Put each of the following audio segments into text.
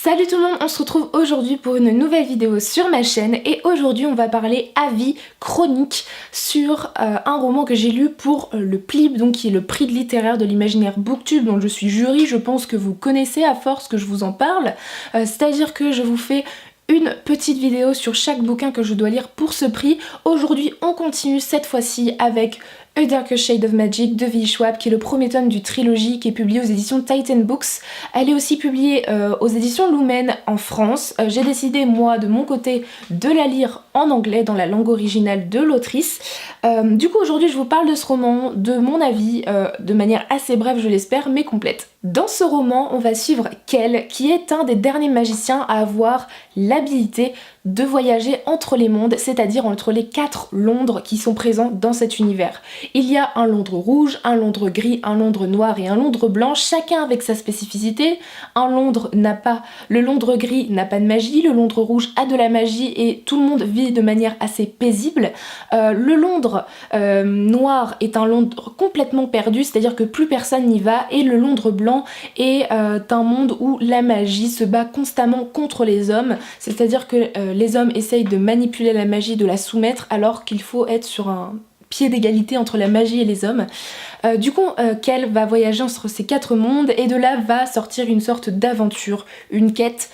Salut tout le monde, on se retrouve aujourd'hui pour une nouvelle vidéo sur ma chaîne et aujourd'hui on va parler avis chronique sur un roman que j'ai lu pour le PLIB, donc qui est le prix de littéraire de l'imaginaire Booktube dont je suis jury. Je pense que vous connaissez à force que je vous en parle, c'est-à-dire que je vous fais une petite vidéo sur chaque bouquin que je dois lire pour ce prix. Aujourd'hui on continue cette fois-ci avec A Darker Shade of Magic de V. Schwab, qui est le premier tome du trilogie qui est publié aux éditions Titan Books. Elle est aussi publiée aux éditions Lumen en France. J'ai décidé moi de mon côté de la lire en anglais dans la langue originale de l'autrice. Du coup aujourd'hui je vous parle de ce roman, de mon avis, de manière assez brève je l'espère, mais complète. Dans ce roman, on va suivre Kel, qui est un des derniers magiciens à avoir l'habilité de voyager entre les mondes, c'est-à-dire entre les 4 Londres qui sont présents dans cet univers. Il y a un Londres rouge, un Londres gris, un Londres noir et un Londres blanc, chacun avec sa spécificité. Le Londres gris n'a pas de magie, le Londres rouge a de la magie et tout le monde vit de manière assez paisible. Le Londres noir est un Londres complètement perdu, c'est-à-dire que plus personne n'y va, et le Londres blanc est un monde où la magie se bat constamment contre les hommes, c'est-à-dire que les hommes essayent de manipuler la magie, de la soumettre, alors qu'il faut être sur un pied d'égalité entre la magie et les hommes. Du coup, Kel va voyager entre ces 4 mondes et de là va sortir une sorte d'aventure, une quête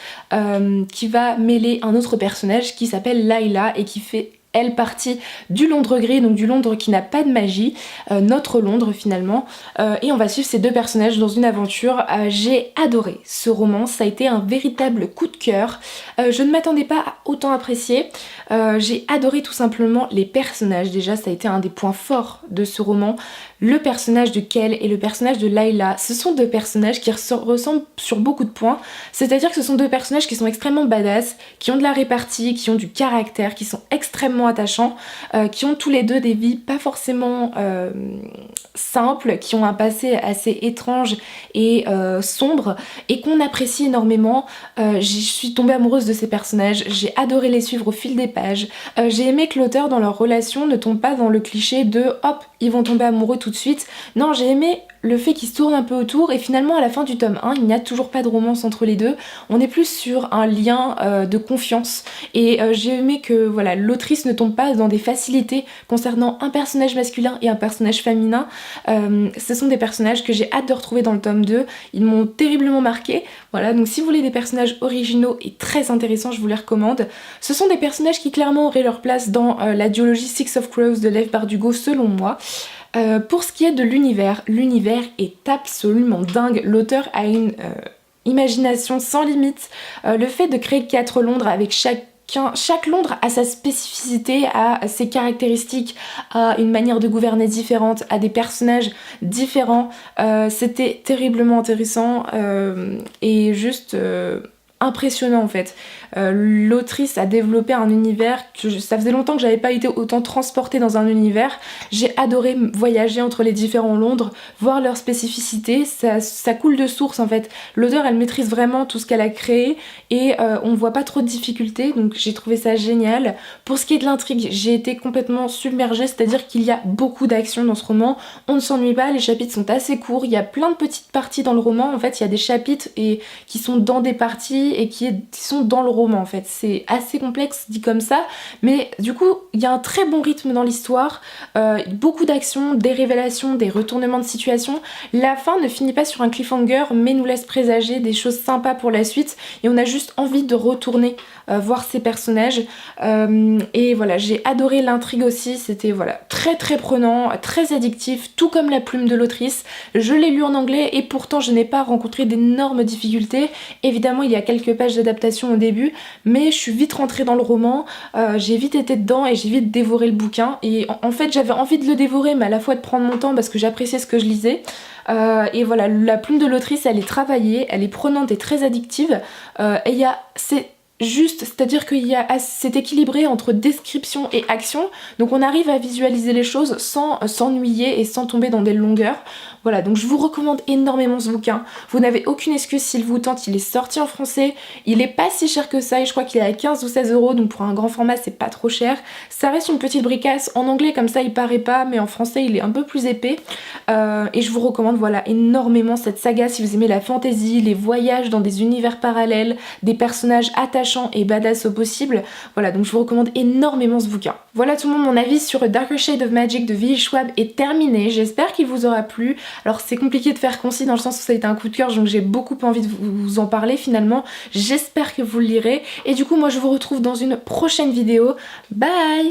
qui va mêler un autre personnage qui s'appelle Layla et qui fait elle partie du Londres gris, donc du Londres qui n'a pas de magie, notre Londres finalement, et on va suivre ces 2 personnages dans une aventure. J'ai adoré ce roman, ça a été un véritable coup de cœur, je ne m'attendais pas à autant apprécier, j'ai adoré tout simplement les personnages. Déjà ça a été un des points forts de ce roman, le personnage de Kel et le personnage de Layla. Ce sont 2 personnages qui ressemblent sur beaucoup de points, c'est-à-dire que ce sont 2 personnages qui sont extrêmement badass, qui ont de la répartie, qui ont du caractère, qui sont extrêmement attachants, qui ont tous les 2 des vies pas forcément simples, qui ont un passé assez étrange et sombre et qu'on apprécie énormément. Je suis tombée amoureuse de ces personnages, j'ai adoré les suivre au fil des pages, j'ai aimé que l'auteur dans leur relation ne tombe pas dans le cliché de hop ils vont tomber amoureux tout de suite. Non, j'ai aimé le fait qu'ils se tournent un peu autour et finalement à la fin du tome 1 il n'y a toujours pas de romance entre les 2, on est plus sur un lien de confiance et j'ai aimé que voilà, l'autrice ne tombe pas dans des facilités concernant un personnage masculin et un personnage féminin. Ce sont des personnages que j'ai hâte de retrouver dans le tome 2, ils m'ont terriblement marqué. Voilà, donc si vous voulez des personnages originaux et très intéressants, je vous les recommande. Ce sont des personnages qui clairement auraient leur place dans la duologie Six of Crows de Lev Bardugo selon moi. Pour ce qui est de l'univers est absolument dingue. L'auteur a une imagination sans limite. Le fait de créer 4 Londres avec chaque Londres a sa spécificité, a ses caractéristiques, a une manière de gouverner différente, a des personnages différents. C'était terriblement intéressant et juste impressionnant en fait. L'autrice a développé un univers que ça faisait longtemps que j'avais pas été autant transportée dans un univers. J'ai adoré voyager entre les différents Londres, voir leurs spécificités, ça coule de source en fait. L'auteur elle maîtrise vraiment tout ce qu'elle a créé et on voit pas trop de difficultés, donc j'ai trouvé ça génial. Pour ce qui est de l'intrigue, j'ai été complètement submergée, c'est-à-dire qu'il y a beaucoup d'action dans ce roman, on ne s'ennuie pas, les chapitres sont assez courts, il y a plein de petites parties dans le roman, en fait il y a des chapitres qui sont dans des parties et qui sont dans le roman en fait. C'est assez complexe dit comme ça, mais du coup il y a un très bon rythme dans l'histoire, beaucoup d'action, des révélations, des retournements de situation. La fin ne finit pas sur un cliffhanger mais nous laisse présager des choses sympas pour la suite et on a juste envie de retourner voir ces personnages et voilà, j'ai adoré l'intrigue aussi, c'était voilà très prenant, très addictif, tout comme la plume de l'autrice. Je l'ai lu en anglais et pourtant je n'ai pas rencontré d'énormes difficultés. Évidemment il y a quelques pages d'adaptation au début mais je suis vite rentrée dans le roman, j'ai vite été dedans et j'ai vite dévoré le bouquin et en fait j'avais envie de le dévorer mais à la fois de prendre mon temps parce que j'appréciais ce que je lisais. Et voilà, la plume de l'autrice elle est travaillée, elle est prenante et très addictive et c'est juste, c'est-à-dire qu'il y a c'est équilibré entre description et action, donc on arrive à visualiser les choses sans s'ennuyer et sans tomber dans des longueurs. Voilà, donc je vous recommande énormément ce bouquin. Vous n'avez aucune excuse s'il vous tente, il est sorti en français, il est pas si cher que ça et je crois qu'il est à 15 ou 16 €, donc pour un grand format c'est pas trop cher. Ça reste une petite bricasse, en anglais comme ça il paraît pas, mais en français il est un peu plus épais. Et je vous recommande voilà énormément cette saga si vous aimez la fantasy, les voyages dans des univers parallèles, des personnages attachants et badass au possible. Voilà, donc je vous recommande énormément ce bouquin. Voilà tout le monde, mon avis sur Darker Shade of Magic de V.E. Schwab est terminé. J'espère qu'il vous aura plu. Alors c'est compliqué de faire concis dans le sens où ça a été un coup de cœur, donc j'ai beaucoup envie de vous en parler finalement. J'espère que vous le lirez. Et du coup moi je vous retrouve dans une prochaine vidéo. Bye!